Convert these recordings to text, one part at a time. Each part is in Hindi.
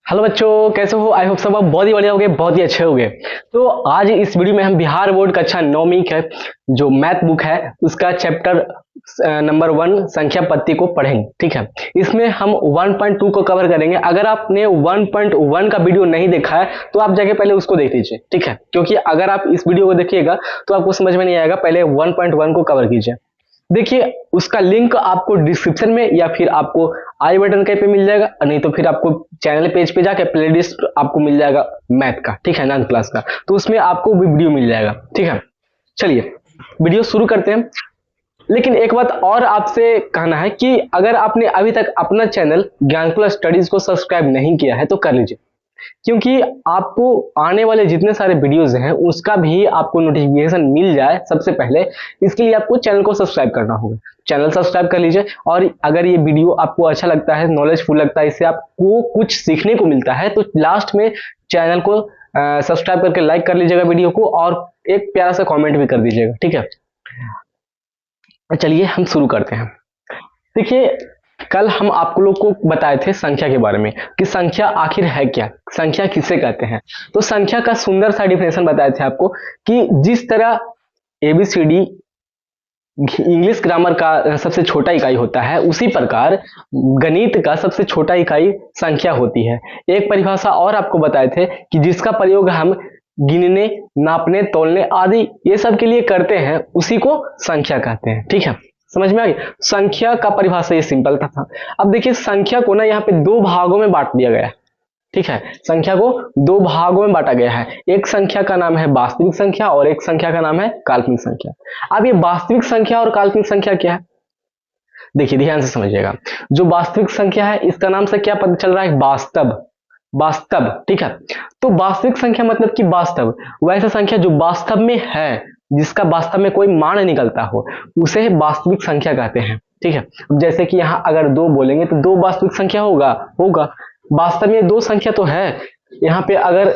हेलो बच्चों, कैसे हो? आई होप सब आप बहुत ही बढ़िया हो गए, बहुत ही अच्छे हो गए। तो आज इस वीडियो में हम बिहार बोर्ड कक्षा 9वीं का जो मैथ बुक है उसका चैप्टर नंबर 1 संख्या पत्ती को पढ़ेंगे। ठीक है, इसमें हम 1.2 को कवर करेंगे। अगर आपने 1.1 का वीडियो नहीं देखा है तो आप जाके पहले उसको देख लीजिए। ठीक है, क्योंकि अगर आप इस वीडियो को देखिएगा तो आपको समझ में नहीं आएगा। पहले 1.1 को कवर कीजिए। देखिए, उसका लिंक आपको डिस्क्रिप्शन में या फिर आपको आई बटन के पे मिल जाएगा, नहीं तो फिर आपको चैनल पेज पे जाके प्लेलिस्ट आपको मिल जाएगा मैथ का। ठीक है, 9th क्लास का, तो उसमें आपको भी वीडियो मिल जाएगा। ठीक है, चलिए वीडियो शुरू करते हैं। लेकिन एक बात और आपसे कहना है कि अगर आपने अभी तक अपना चैनल ज्ञानकुल स्टडीज को सब्सक्राइब नहीं किया है तो कर लीजिए, क्योंकि आपको आने वाले जितने सारे वीडियोस हैं उसका भी आपको नोटिफिकेशन मिल जाए सबसे पहले, इसके लिए आपको चैनल को सब्सक्राइब करना होगा। चैनल सब्सक्राइब कर लीजिए। और अगर ये वीडियो आपको अच्छा लगता है, नॉलेजफुल लगता है, इससे आपको कुछ सीखने को मिलता है, तो लास्ट में चैनल को सब्सक्राइब करके लाइक कर लीजिएगा वीडियो को, और एक प्यारा सा कॉमेंट भी कर दीजिएगा। ठीक है, चलिए हम शुरू करते हैं। देखिए, कल हम आप लोग को बताए थे संख्या के बारे में कि संख्या आखिर है क्या, संख्या किसे कहते हैं। तो संख्या का सुंदर सा डिफिनेशन बताए थे आपको कि जिस तरह एबीसीडी इंग्लिश ग्रामर का सबसे छोटा इकाई होता है, उसी प्रकार गणित का सबसे छोटा इकाई संख्या होती है। एक परिभाषा और आपको बताए थे कि जिसका प्रयोग हम गिनने, नापने, तोलने आदि ये सब के लिए करते हैं, उसी को संख्या कहते हैं। ठीक है, समझ में आ गया? संख्या का परिभाषा ये सिंपल था। अब देखिए, संख्या को ना यहाँ पे दो भागों में बांट दिया गया है। ठीक है, संख्या को दो भागों में बांटा गया है। एक संख्या का नाम है वास्तविक संख्या और एक संख्या का नाम है काल्पनिक संख्या। अब ये वास्तविक संख्या और काल्पनिक संख्या क्या है, देखिए ध्यान से समझिएगा। जो वास्तविक संख्या है इसका नाम से क्या पता चल रहा है? वास्तव, वास्तव। ठीक है, तो वास्तविक संख्या मतलब कि वास्तव, वैसा संख्या जो वास्तव में है, जिसका वास्तव में कोई मान निकलता हो, उसे वास्तविक संख्या कहते हैं। ठीक है, जैसे कि यहाँ अगर 2 बोलेंगे तो 2 वास्तविक संख्या होगा। वास्तव में 2 संख्या तो है। यहाँ पे अगर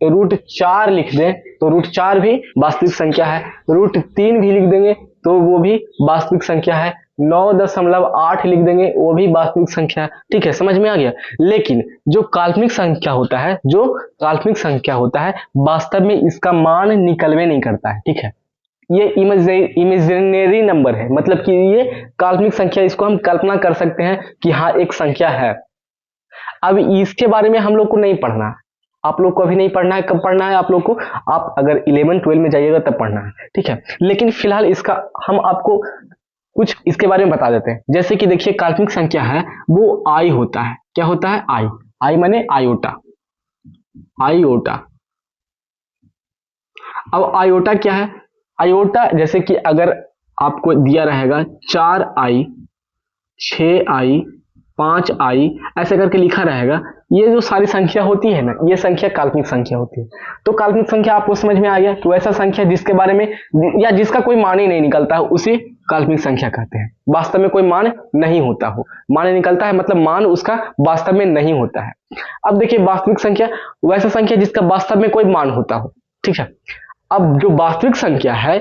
√4 लिख दें तो √4 भी वास्तविक संख्या है। √3 भी लिख देंगे तो वो भी वास्तविक संख्या है। 9.8 लिख देंगे वो भी वास्तविक संख्या है। ठीक है, समझ में आ गया? लेकिन जो काल्पनिक संख्या होता है, वास्तव में इसका मान निकलवे नहीं करता है। ठीक है, ये इमेजिनरी नंबर है, मतलब कि ये काल्पनिक संख्या, इसको हम कल्पना कर सकते हैं कि हाँ एक संख्या है। अब इसके बारे में हम लोग को नहीं पढ़ना है, आप लोग को अभी नहीं पढ़ना है। कब पढ़ना है आप लोग को? आप अगर 11-12 में जाइएगा तब पढ़ना है। ठीक है, लेकिन फिलहाल इसका हम आपको कुछ इसके बारे में बता देते हैं। जैसे कि देखिए, काल्पनिक संख्या है वो आई होता है। क्या होता है? आई माने आयोटा। आयोटा, अब आयोटा क्या है? आयोटा जैसे कि अगर आपको दिया रहेगा 4i, 6i, 5i, ऐसे करके लिखा रहेगा, ये जो सारी संख्या होती है ना, ये संख्या काल्पनिक संख्या होती है। तो काल्पनिक संख्या आपको समझ में आ गया। तो ऐसा संख्या जिसके बारे में या जिसका कोई मान ही नहीं निकलता है, उसे काल्पनिक संख्या कहते हैं। वास्तव में कोई मान नहीं होता हो, मान निकलता है मतलब मान उसका वास्तव में नहीं होता है। अब देखिए, वास्तविक संख्या वैसा संख्या जिसका वास्तव में कोई मान होता हो। ठीक है, अब जो वास्तविक संख्या है,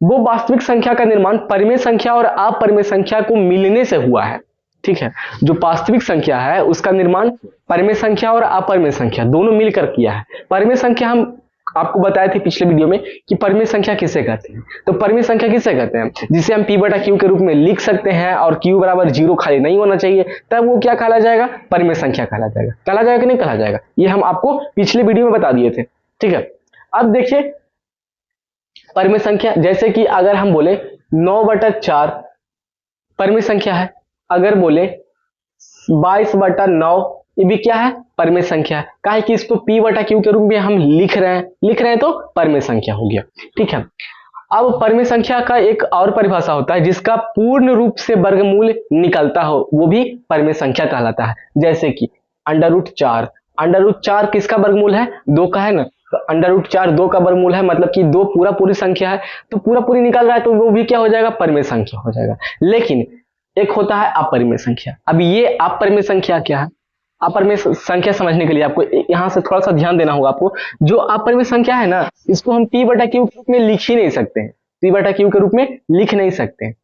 वो वास्तविक संख्या का निर्माण परिमेय संख्या और अपरिमेय संख्या को मिलने से हुआ है। ठीक है, जो वास्तविक संख्या है उसका निर्माण परिमेय संख्या और अपरिमेय संख्या दोनों मिलकर किया है। परिमेय संख्या हम आपको बताए थे पिछले वीडियो में कि परिमेय संख्या किसे कहते हैं। तो परिमेय संख्या किसे कहते हैं? जिसे हम p/q के रूप में लिख सकते हैं और q बराबर 0 खाली नहीं होना चाहिए, तब वो क्या कहला जाएगा? परिमेय संख्या कहला जाएगा। कहला जाएगा कि नहीं कहला जाएगा? ये हम आपको पिछले वीडियो में बता दिए थे। ठीक है, अब देखिए परिमेय संख्या, जैसे कि अगर हम बोले 9/4 परिमेय संख्या है, अगर बोले 22/9 ये भी क्या है? परिमेय संख्या है। काहे कि इसको p/q के रूप में हम लिख रहे हैं तो परिमेय संख्या हो गया। ठीक है, अब परिमेय संख्या का एक और परिभाषा होता है जिसका पूर्ण रूप से वर्गमूल निकलता हो, वो भी परिमेय संख्या कहलाता है। जैसे कि √4, √4 किसका वर्गमूल है? 2 का है ना, तो √4 2 का वर्गमूल है, मतलब कि 2 पूरा पूरी संख्या है, तो पूरा पूरी निकल रहा है तो वो भी क्या हो जाएगा? परिमेय संख्या हो जाएगा। लेकिन एक होता है अपरिमेय संख्या। अब ये अपरिमेय संख्या क्या है? अपरिमेय संख्या समझने के लिए आपको यहां से थोड़ा सा ध्यान देना होगा आपको। जो अपरिमेय संख्या है ना, इसको हम p/q के रूप में लिख ही नहीं सकते हैं, p/q के रूप में लिख नहीं सकते हैं।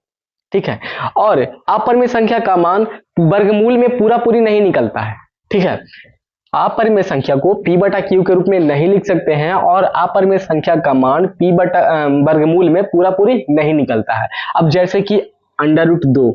ठीक है, और अपरिमेय संख्या का मान वर्गमूल में पूरा पूरी नहीं निकलता है। ठीक है, अपरिमेय संख्या को p बटा क्यू के रूप में नहीं लिख सकते हैं और अपरिमेय संख्या का मान p बटा वर्गमूल में पूरा पूरी नहीं निकलता है। अब जैसे कि √2,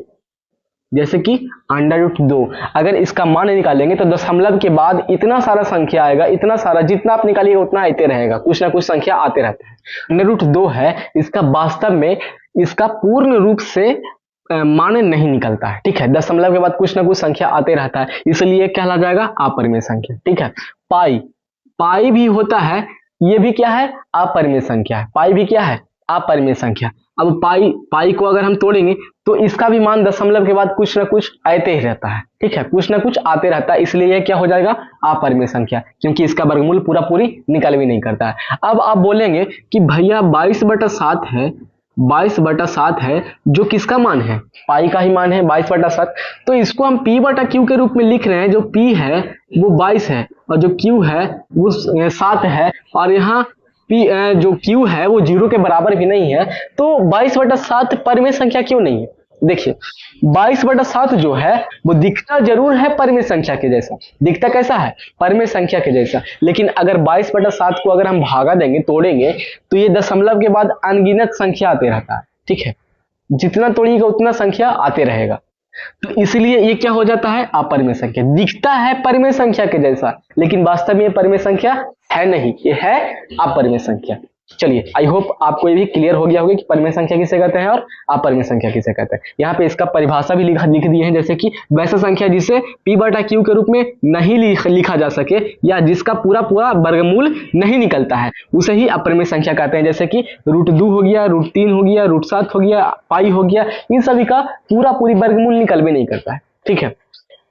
जैसे कि √2, अगर इसका मान निकालेंगे तो दशमलव के बाद इतना सारा संख्या आएगा, इतना सारा, जितना आप निकालिएगा उतना आते रहेगा, कुछ ना कुछ संख्या आते रहता है। √2 है, इसका वास्तव में इसका पूर्ण रूप से मान नहीं निकलता है, ठीक है। दशमलव के बाद कुछ ना कुछ संख्या आते रहता है, इसलिए कहला जाएगा अपरिमेय संख्या, ठीक है। पाई भी होता है, ये भी क्या है, अपरिमेय संख्या है। पाई भी क्या है, अपरिमेय संख्या। अब पाई को अगर हम तोड़ेंगे तो इसका भी मान दशमलव के बाद कुछ ना कुछ आते ही रहता है, ठीक है, कुछ ना कुछ आते रहता है, इसलिए यह क्या हो जाएगा, अपरिमेय संख्या, क्योंकि इसका वर्गमूल पूरा पूरी निकल भी नहीं करता है। अब आप बोलेंगे कि भैया 22/7 है, 22/7 है, जो किसका मान है, पाई का ही मान है 22/7, तो इसको हम p बटा क्यू के रूप में लिख रहे हैं। जो p है वो 22 है और जो q है वो 7 है, और यहाँ जो q है वो 0 के बराबर भी नहीं है, तो 22/7 परिमेय संख्या क्यों नहीं है। देखिए 22/7 जो है वो दिखता जरूर है परिमेय संख्या के जैसा, दिखता कैसा है, परिमेय संख्या के जैसा, लेकिन अगर 22/7 को अगर हम भागा देंगे, तोड़ेंगे, तो ये दशमलव के बाद अनगिनत संख्या आते रहता है, ठीक है, जितना तोड़िएगा उतना संख्या आते रहेगा, तो इसलिए ये क्या हो जाता है, अपरिमेय संख्या। दिखता है परिमेय संख्या के जैसा, लेकिन वास्तव में ये परिमेय संख्या है नहीं, ये है अपरिमेय संख्या। चलिए, आई होप आपको ये भी क्लियर हो गया होगा कि परिमेय संख्या किसे कहते हैं और अपरिमेय संख्या किसे कहते हैं। यहाँ पे इसका परिभाषा भी लिख दिए हैं, जैसे कि वैसा संख्या जिसे p बटा क्यू के रूप में नहीं लिखा जा सके या जिसका पूरा पूरा वर्गमूल नहीं निकलता है, उसे ही अपरिमेय संख्या कहते हैं। जैसे कि √2 हो गया, √3 हो गया, √7 हो गया, पाई हो गया, इन सभी का पूरा पूरी वर्गमूल निकल भी नहीं करता है, ठीक है।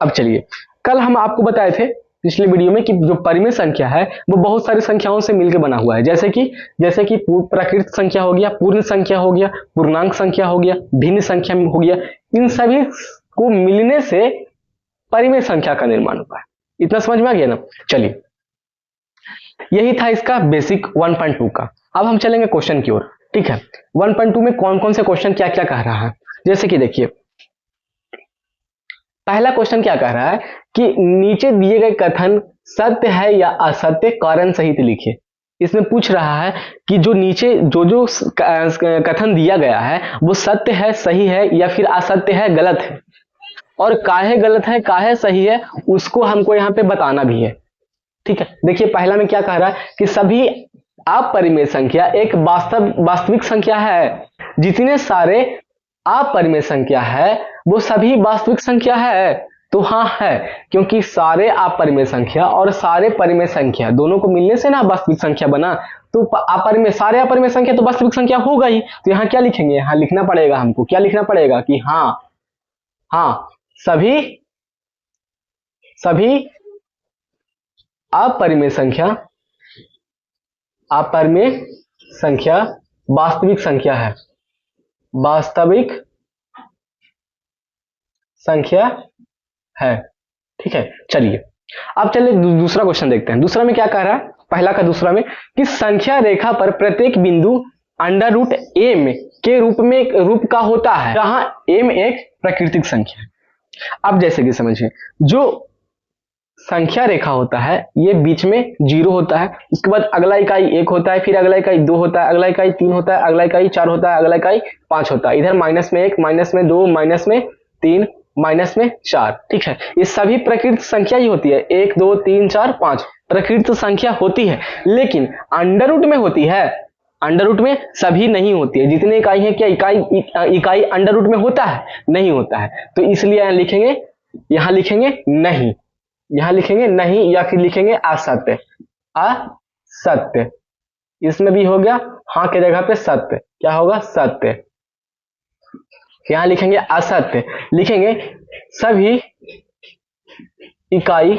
अब चलिए, कल हम आपको बताए थे पिछले वीडियो में कि जो परिमेय संख्या है वो बहुत सारी संख्याओं से मिलकर बना हुआ है, जैसे कि प्राकृत संख्या हो गया, पूर्ण संख्या हो गया, पूर्णांक संख्या हो गया, भिन्न संख्या हो गया, इन सभी को मिलने से परिमेय संख्या का निर्माण हुआ है। इतना समझ में आ गया ना। चलिए, यही था इसका बेसिक 1.2 का। अब हम चलेंगे क्वेश्चन की ओर, ठीक है। 1.2 में कौन कौन से क्वेश्चन क्या क्या कह रहा है, जैसे कि देखिए, पहला क्वेश्चन क्या कह रहा है कि नीचे दिए गए कथन सत्य है या असत्य, कारण सहित लिखिए। इसमें पूछ रहा है कि जो नीचे जो कथन दिया गया है वो सत्य है, सही है, या फिर असत्य है, गलत है, और काहे गलत है काहे सही है उसको हमको यहाँ पे बताना भी है, ठीक है। देखिए, पहला में क्या कह रहा है कि सभी अपरिमेय संख्या एक वास्तविक संख्या है। जितने सारे अपरिमेय संख्या है वो सभी वास्तविक संख्या है, तो हाँ है, क्योंकि सारे अपरिमेय संख्या और सारे परिमेय संख्या दोनों को मिलने से ना वास्तविक संख्या बना, तो सारे अपरिमेय संख्या तो वास्तविक संख्या होगा ही। तो यहाँ क्या लिखेंगे, यहाँ लिखना पड़ेगा हमको, क्या लिखना पड़ेगा कि हाँ सभी अपरिमेय संख्या वास्तविक संख्या है, वास्तविक संख्या है, ठीक है। चलिए, अब चलिए दूसरा क्वेश्चन देखते हैं। दूसरा में क्या कह रहा है, पहला का दूसरा में कि संख्या रेखा पर प्रत्येक बिंदु √m के रूप का होता है, जहां m एक प्राकृतिक संख्या है। अब जैसे कि समझिए, जो संख्या रेखा होता है ये बीच में 0 होता है, उसके बाद अगला इकाई 1 होता है, फिर अगला इकाई 2 होता है, अगला इकाई 3 होता है, अगला इकाई 4 होता है, अगला इकाई 5 होता है, इधर -1, -2, -3, -4, ठीक है। ये सभी प्रकृत संख्या ही होती है, 1 2 3 4 5 प्रकृत संख्या होती है, लेकिन अंडर में होती है, अंडर में सभी नहीं होती है। जितने इकाई है, क्या इकाई अंडर में होता है, नहीं होता है, तो इसलिए यहाँ लिखेंगे नहीं, यहां लिखेंगे नहीं, या फिर लिखेंगे असत्य, असत्य। इसमें भी हो गया हाँ के जगह पे सत्य, क्या होगा, सत्य। यहां लिखेंगे असत्य, लिखेंगे सभी इकाई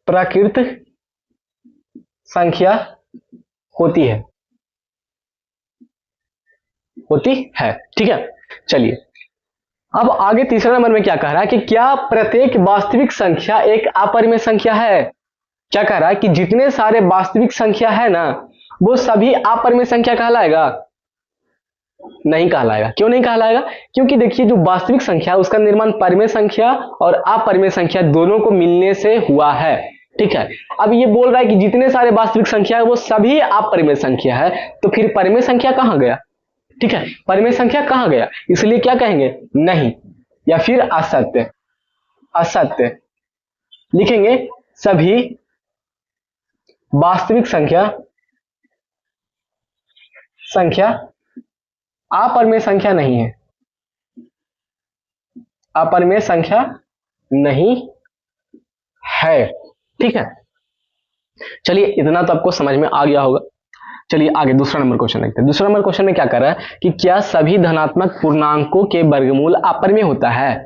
प्राकृत संख्या होती है, ठीक है। चलिए, अब आगे तीसरा नंबर में क्या कह रहा है कि क्या प्रत्येक वास्तविक संख्या एक अपरिमेय संख्या है। क्या कह रहा है कि जितने सारे वास्तविक संख्या है ना वो सभी अपरिमेय संख्या कहलाएगा। नहीं कहलाएगा। क्यों नहीं कहलाएगा? क्योंकि देखिए जो वास्तविक संख्या है उसका निर्माण परिमेय संख्या और अपरिमेय संख्या दोनों को मिलने से हुआ है। ठीक है, अब ये बोल रहा है कि जितने सारे वास्तविक संख्या है वो सभी अपरिमेय संख्या है, तो फिर परिमेय संख्या कहां गया? ठीक है, परिमेय संख्या कहां गया? इसलिए क्या कहेंगे? नहीं, या फिर असत्य। असत्य लिखेंगे, सभी वास्तविक संख्या अपरिमेय संख्या नहीं है, अपरिमेय संख्या नहीं है। ठीक है, चलिए इतना तो आपको समझ में आ गया होगा। चलिए आगे दूसरा नंबर क्वेश्चन देखते हैं। दूसरा नंबर क्वेश्चन में क्या कर रहा है कि क्या सभी धनात्मक पूर्णांकों के वर्गमूल अपरिमेय होता है?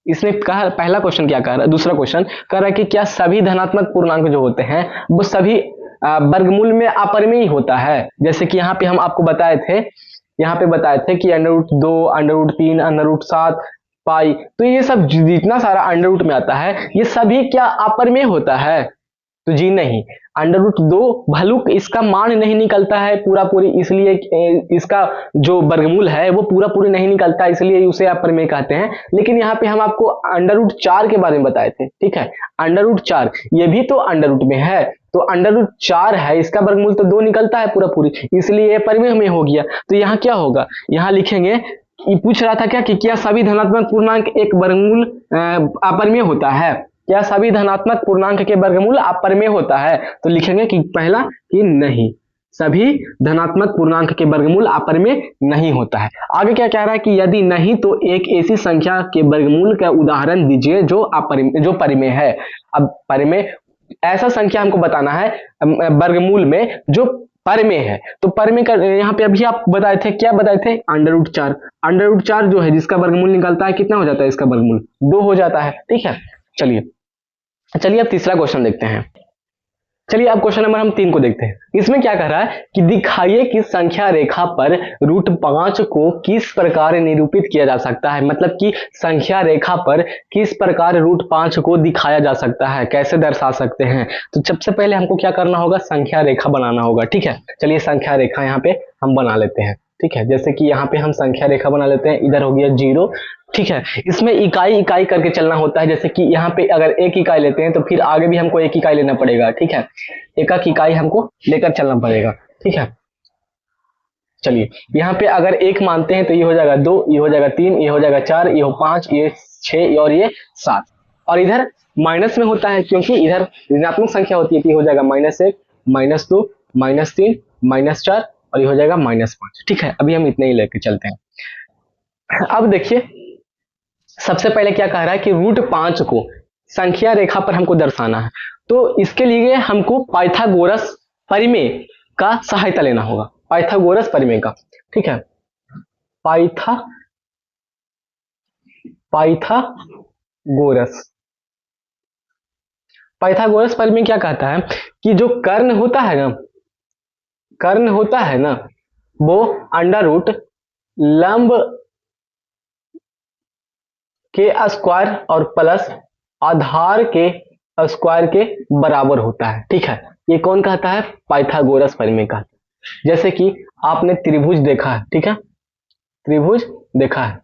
इसमें कहा, पहला क्वेश्चन क्या कर रहा है, दूसरा क्वेश्चन कर रहा है कि क्या सभी धनात्मक पूर्णांक जो होते हैं वो सभी वर्गमूल में अपरिमेय होता है? जैसे कि यहाँ पे हम आपको बताए थे, यहाँ पे बताए थे कि √2, √3, √7, पाई, तो ये सब जितना सारा अंडर रूट में आता है ये सभी क्या अपरिमेय होता है? तो जी नहीं, √2 भलुक इसका मान नहीं निकलता है पूरा पूरी, इसलिए इसका जो वर्गमूल है वो पूरा पूरी नहीं निकलता, इसलिए उसे अपरिमेय कहते हैं। लेकिन यहाँ पे हम आपको √4 के बारे में बताए थे। ठीक है, √4 ये भी तो अंडर रूट में है, तो √4 है, इसका वर्गमूल तो 2 निकलता है पूरा पूरी, इसलिए ये परिमेय में हो गया। तो यहाँ क्या होगा, यहाँ लिखेंगे, ये पूछ रहा था क्या कि क्या सभी धनात्मक पूर्णांक एक वर्गमूल अपरिमेय होता है? क्या सभी धनात्मक पूर्णांक के वर्गमूल अपरिमेय होता है? तो लिखेंगे कि पहला कि नहीं, सभी धनात्मक पूर्णांक के वर्गमूल अपरिमेय नहीं होता है। आगे क्या कह रहा है कि यदि नहीं तो एक ऐसी संख्या के वर्गमूल का उदाहरण दीजिए जो परिमेय है। अब परिमेय ऐसा संख्या हमको बताना है वर्गमूल में जो परिमेय है, तो परिमेय का यहाँ पे अभी आप बताए थे, क्या बताए थे? √4। √4 जो है जिसका वर्गमूल निकलता है कितना हो जाता है? इसका वर्गमूल 2 हो जाता है। ठीक है, चलिए अब तीसरा क्वेश्चन देखते हैं। चलिए अब क्वेश्चन नंबर हम 3 को देखते हैं। इसमें क्या कह रहा है कि दिखाइए कि संख्या रेखा पर √5 को किस प्रकार निरूपित किया जा सकता है। मतलब कि संख्या रेखा पर किस प्रकार √5 को दिखाया जा सकता है, कैसे दर्शा सकते हैं। तो सबसे पहले हमको क्या करना होगा, संख्या रेखा बनाना होगा। ठीक है, चलिए संख्या रेखा यहाँ पे हम बना लेते हैं। ठीक है, जैसे कि यहाँ पे हम संख्या रेखा बना लेते हैं, इधर हो गया 0। ठीक है, इसमें इकाई इकाई करके चलना होता है। जैसे कि यहाँ पे अगर 1 इकाई लेते हैं तो फिर आगे भी हमको 1 इकाई लेना पड़ेगा। ठीक है, एक इकाई हमको लेकर चलना पड़ेगा। ठीक है, चलिए यहाँ पे अगर 1 मानते हैं तो ये हो जाएगा 2, ये हो जाएगा 3, ये हो जाएगा 4, ये हो 5, ये 6 और ये 7। और इधर माइनस में होता है क्योंकि इधर ऋणात्मक संख्या होती है, तो ये हो जाएगा -1, -2, -3, -4 और ये हो जाएगा -5। ठीक है, अभी हम इतने ही लेके चलते हैं। अब देखिए सबसे पहले क्या कह रहा है कि √5 को संख्या रेखा पर हमको दर्शाना है, तो इसके लिए हमको पाइथागोरस परिमेय का सहायता लेना होगा, पाइथागोरस परिमेय का। ठीक है, पाइथागोरस परिमेय क्या कहता है कि जो कर्ण होता है ना वो अंडर रूट लंब के स्क्वायर और प्लस आधार के स्क्वायर के बराबर होता है। ठीक है, ये कौन कहता है? पाइथागोरस परिमेय कहता है। जैसे कि आपने त्रिभुज देखा है। ठीक है, त्रिभुज देखा है,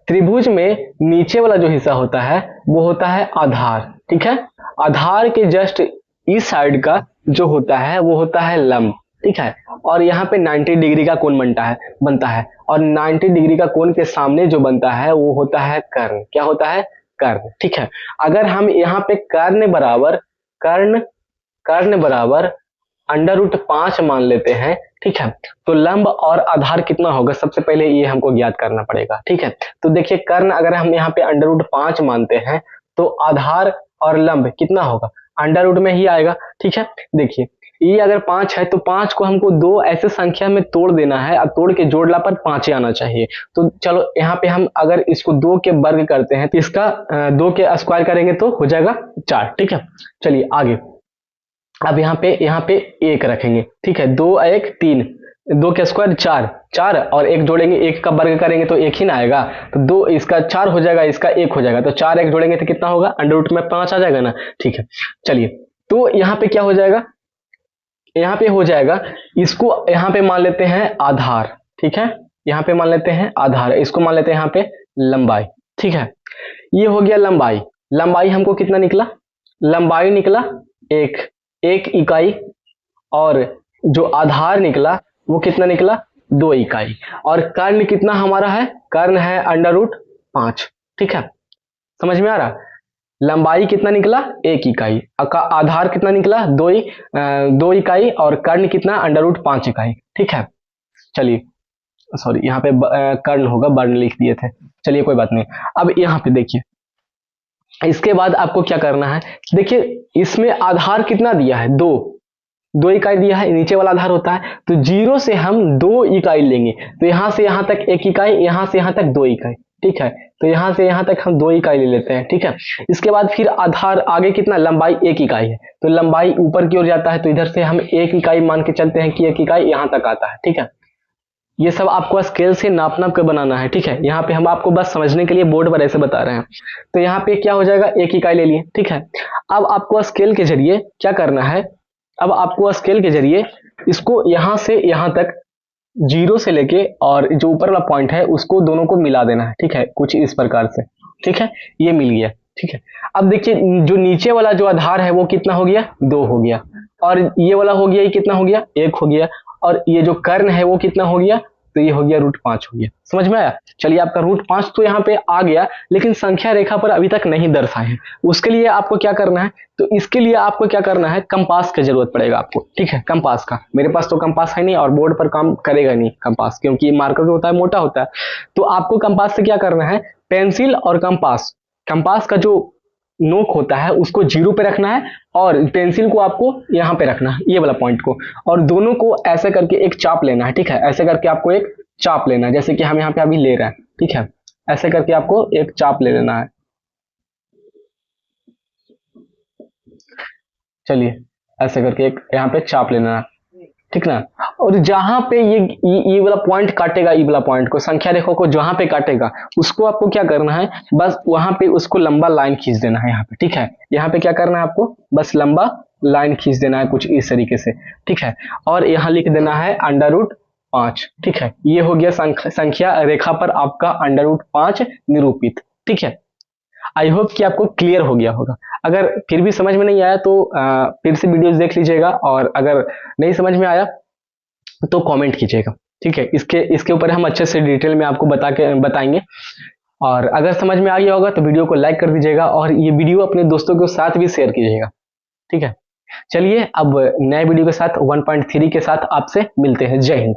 त्रिभुज में नीचे वाला जो हिस्सा होता है वो होता है आधार। ठीक है, आधार के जस्ट इस साइड का जो होता है वो होता है लंब। ठीक है, और यहाँ पे 90 डिग्री का कोण बनता है और 90 डिग्री का कोण के सामने जो बनता है वो होता है कर्ण। क्या होता है? कर्ण। ठीक है, अगर हम यहाँ पे कर्ण बराबर √5 मान लेते हैं, ठीक है, तो लंब और आधार कितना होगा, सबसे पहले ये हमको ज्ञात करना पड़ेगा। ठीक है, तो देखिए कर्ण अगर हम यहाँ पे √5 मानते हैं तो आधार और लंब कितना होगा? अंडर रूट में ही आएगा। ठीक है, देखिए ये अगर 5 है तो 5 को हमको 2 ऐसे संख्या में तोड़ देना है, और तोड़ के जोड़ला पर 5 आना चाहिए। तो चलो यहाँ पे हम अगर इसको 2 के वर्ग करते हैं तो इसका 2 के स्क्वायर करेंगे तो हो जाएगा 4। ठीक है, चलिए आगे। अब यहाँ पे 1 रखेंगे। ठीक है, 2 1 3, 2 के स्क्वायर 4 और 1 जोड़ेंगे, 1 का वर्ग करेंगे तो 1 ही ना आएगा, तो 2 इसका 4 हो जाएगा, इसका 1 हो जाएगा, तो 4 1 जोड़ेंगे तो कितना होगा? अंडर रूट में 5 आ जाएगा ना। ठीक है, चलिए तो यहाँ पे क्या हो जाएगा, यहाँ पे हो जाएगा, इसको यहाँ पे मान लेते हैं आधार। ठीक है, यहाँ पे मान लेते हैं आधार, इसको मान लेते हैं यहाँ पे लंबाई। ठीक है, ये हो गया लंबाई। लंबाई हमको कितना निकला, लंबाई निकला एक इकाई, और जो आधार निकला वो कितना निकला, 2 इकाई। और कर्ण कितना हमारा है, कर्ण है √5। ठीक है, समझ में आ रहा, लंबाई कितना निकला 1 इकाई, आधार कितना निकला 2 इकाई, और कर्ण कितना √5 इकाई। ठीक है, चलिए सॉरी यहाँ पे कर्ण होगा, वर्ण लिख दिए थे, चलिए कोई बात नहीं। अब यहाँ पे देखिए, इसके बाद आपको क्या करना है, देखिए इसमें आधार कितना दिया है, 2 इकाई दिया है, नीचे वाला आधार होता है, तो 0 से हम 2 इकाई लेंगे, तो यहां से यहां तक 1 इकाई, यहां से यहां तक 2 इकाई। ठीक है, तो यहां से यहां तक हम 2 इकाई ले लेते हैं। ठीक है, इसके बाद फिर आधार आगे कितना, लंबाई 1 इकाई है, तो लंबाई ऊपर की ओर जाता है, तो इधर से हम 1 इकाई मान के चलते हैं कि 1 इकाई यहां तक आता है। ठीक है, ये सब आपको स्केल से नाप नाप कर बनाना है। ठीक है, यहाँ पे हम आपको बस समझने के लिए बोर्ड पर ऐसे बता रहे हैं। तो यहाँ पे क्या हो जाएगा, 1 इकाई ले लिए। ठीक है, अब आपको स्केल के जरिए क्या करना है, अब आपको स्केल के जरिए इसको यहां से यहां तक 0 से लेके और जो ऊपर वाला पॉइंट है उसको दोनों को मिला देना है। ठीक है, कुछ इस प्रकार से। ठीक है, ये मिल गया। ठीक है, अब देखिए जो नीचे वाला जो आधार है वो कितना हो गया, 2 हो गया, और ये वाला हो गया, ये कितना हो गया, 1 हो गया, और ये जो कर्ण है वो कितना हो गया, तो ये हो गया √5 हो गया। समझ में आया, चलिए आपका √5 तो यहाँ पे आ गया, लेकिन संख्या रेखा पर अभी तक नहीं दर्शाए हैं। उसके लिए आपको क्या करना है, तो इसके लिए आपको क्या करना है, कंपास की जरूरत पड़ेगा आपको। ठीक है, कंपास का, मेरे पास तो कंपास है नहीं और बोर्ड पर काम करेगा नहीं कंपास, क्योंकि मार्कर जो होता है मोटा होता है। तो आपको कंपास से क्या करना है, पेंसिल और कंपास, कंपास का जो नोक होता है उसको 0 पे रखना है, और पेंसिल को आपको यहाँ पे रखना है, ये वाला पॉइंट को, और दोनों को ऐसे करके एक चाप लेना है। ठीक है, ऐसे करके आपको एक चाप लेना है, जैसे कि हम यहाँ पे अभी ले रहे हैं। ठीक है, ऐसे करके आपको एक चाप ले लेना है। चलिए ऐसे करके एक यहाँ पे चाप लेना है। ठीक ना, और जहां पे ये वाला पॉइंट काटेगा, ये वाला पॉइंट को, संख्या रेखा को जहां पे काटेगा उसको आपको क्या करना है, बस वहां पे उसको लंबा लाइन खींच देना है यहाँ पे। ठीक है, यहाँ पे क्या करना है आपको, बस लंबा लाइन खींच देना है कुछ इस तरीके से। ठीक है, और यहाँ लिख देना है √5। ठीक है, ये हो गया संख्या रेखा पर आपका √5 निरूपित। ठीक है, आई होप कि आपको क्लियर हो गया होगा। अगर फिर भी समझ में नहीं आया तो फिर से वीडियोस देख लीजिएगा, और अगर नहीं समझ में आया तो कमेंट कीजिएगा। ठीक है, इसके ऊपर हम अच्छे से डिटेल में आपको बताएंगे। और अगर समझ में आ गया होगा तो वीडियो को लाइक कर दीजिएगा, और ये वीडियो अपने दोस्तों के साथ भी शेयर कीजिएगा। ठीक है, चलिए अब नए वीडियो के साथ 1.3 के साथ आपसे मिलते हैं। जय हिंद।